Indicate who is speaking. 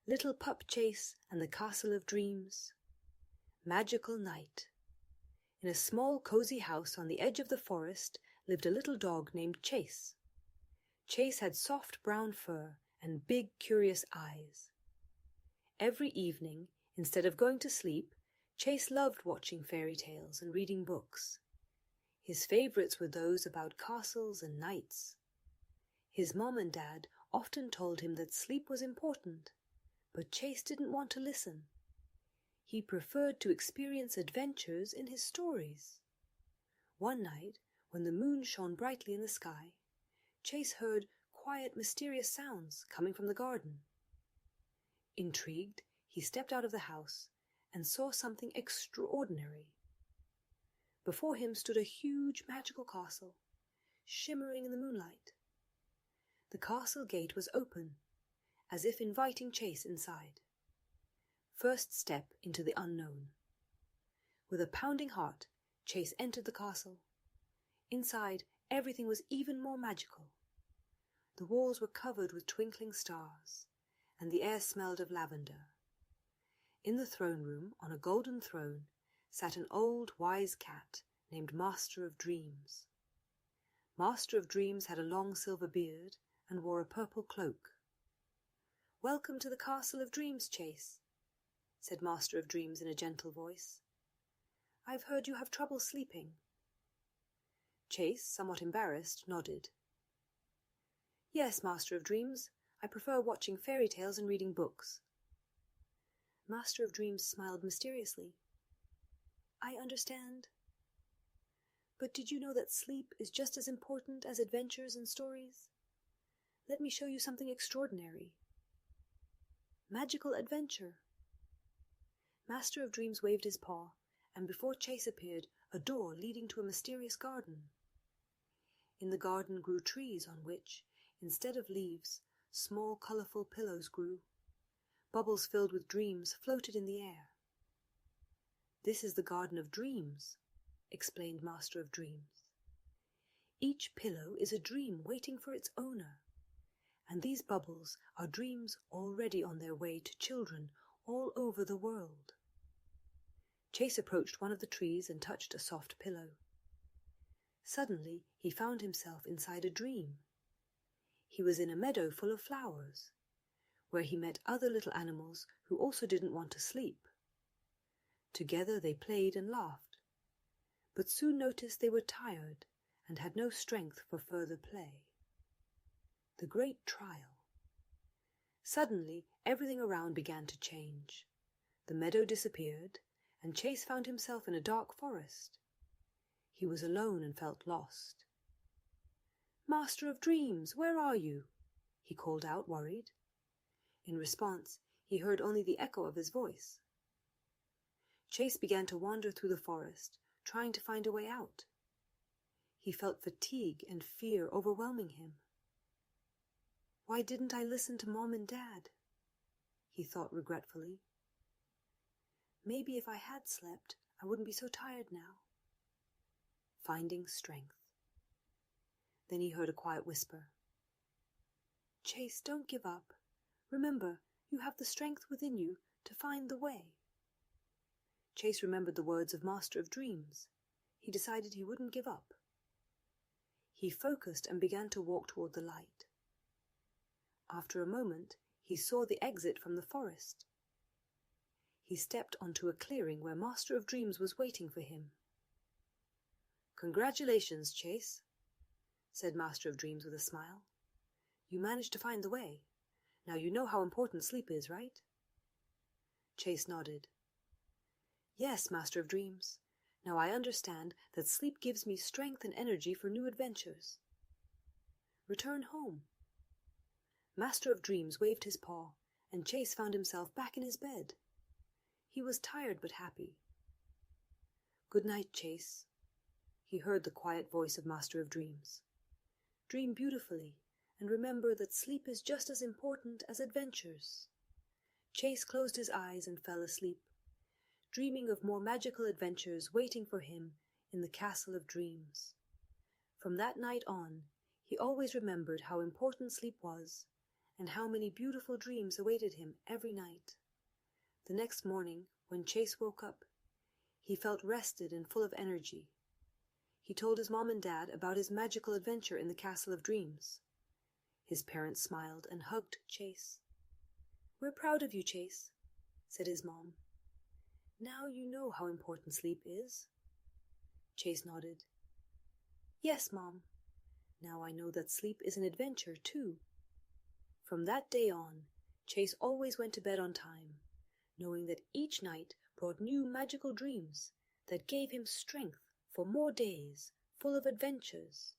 Speaker 1: Little Pup Czejs and the Castle of Dreams. Magical night. In a small cozy house on the edge of the forest lived a little dog named Czejs. Czejs had soft brown fur and big curious eyes. Every evening, instead of going to sleep, Czejs loved watching fairy tales and reading books. His favorites were those about castles and knights. His mom and dad often told him that sleep was important, but Czejs didn't want to listen. He preferred to experience adventures in his stories. One night, when the moon shone brightly in the sky, Czejs heard quiet, mysterious sounds coming from the garden. Intrigued, he stepped out of the house and saw something extraordinary. Before him stood a huge magical castle, shimmering in the moonlight. The castle gate was open, as if inviting Czejs inside. First step into the unknown. With a pounding heart, Czejs entered the castle. Inside, everything was even more magical. The walls were covered with twinkling stars, and the air smelled of lavender. In the throne room, on a golden throne, sat an old wise cat named Master of Dreams. Master of Dreams had a long silver beard and wore a purple cloak. "Welcome to the Castle of Dreams, Czejs," said Master of Dreams in a gentle voice. "I've heard you have trouble sleeping." Czejs, somewhat embarrassed, nodded. "Yes, Master of Dreams, I prefer watching fairy tales and reading books." Master of Dreams smiled mysteriously. "I understand. But did you know that sleep is just as important as adventures and stories? Let me show you something extraordinary. Magical adventure." Master of Dreams waved his paw, and before Czejs appeared a door leading to a mysterious garden. In the garden grew trees on which, instead of leaves, small colourful pillows grew. Bubbles filled with dreams floated in the air. "This is the Garden of Dreams," explained Master of Dreams. "Each pillow is a dream waiting for its owner, and these bubbles are dreams already on their way to children all over the world." Czejs approached one of the trees and touched a soft pillow. Suddenly he found himself inside a dream. He was in a meadow full of flowers, where he met other little animals who also didn't want to sleep. Together they played and laughed, but soon noticed they were tired and had no strength for further play. The great trial. Suddenly everything around began to change. The meadow disappeared, and Czejs found himself in a dark forest. He was alone and felt lost. "Master of Dreams, where are you?" he called out, worried. In response, he heard only the echo of his voice. Czejs began to wander through the forest, trying to find a way out. He felt fatigue and fear overwhelming him. "Why didn't I listen to Mom and Dad?" he thought regretfully. "Maybe if I had slept, I wouldn't be so tired now." Finding strength. Then he heard a quiet whisper. "Czejs, don't give up. Remember, you have the strength within you to find the way." Czejs remembered the words of Master of Dreams. He decided he wouldn't give up. He focused and began to walk toward the light. After a moment, he saw the exit from the forest. He stepped onto a clearing where Master of Dreams was waiting for him. "Congratulations, Czejs," said Master of Dreams with a smile. "You managed to find the way. Now you know how important sleep is, right?" Czejs nodded. "Yes, Master of Dreams. Now I understand that sleep gives me strength and energy for new adventures. Return home." Master of Dreams waved his paw, and Czejs found himself back in his bed. He was tired but happy. "Good night, Czejs," he heard the quiet voice of Master of Dreams. "Dream beautifully, and remember that sleep is just as important as adventures." Czejs closed his eyes and fell asleep, dreaming of more magical adventures waiting for him in the Castle of Dreams. From that night on, he always remembered how important sleep was, and how many beautiful dreams awaited him every night. The next morning, when Czejs woke up, he felt rested and full of energy. He told his mom and dad about his magical adventure in the Castle of Dreams. His parents smiled and hugged Czejs. "We're proud of you, Czejs," said his mom. "Now you know how important sleep is." Czejs nodded. "Yes, Mom. Now I know that sleep is an adventure, too." From that day on, Czejs always went to bed on time, knowing that each night brought new magical dreams that gave him strength for more days full of adventures.